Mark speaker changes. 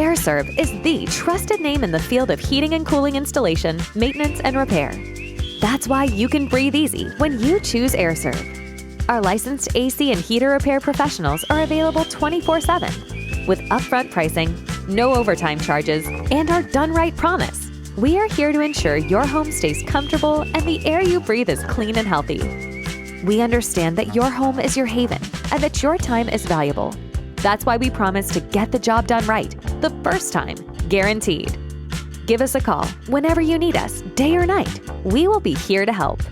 Speaker 1: Aire Serv is the trusted name in the field of heating and cooling installation, maintenance, and repair. That's why you can breathe easy when you choose Aire Serv. Our licensed AC and heater repair professionals are available 24/7 with upfront pricing, no overtime charges, and our done right promise. We are here to ensure your home stays comfortable and the air you breathe is clean and healthy. We understand that your home is your haven and that your time is valuable. That's why we promise to get the job done right the first time, guaranteed. Give us a call whenever you need us, day or night. We will be here to help.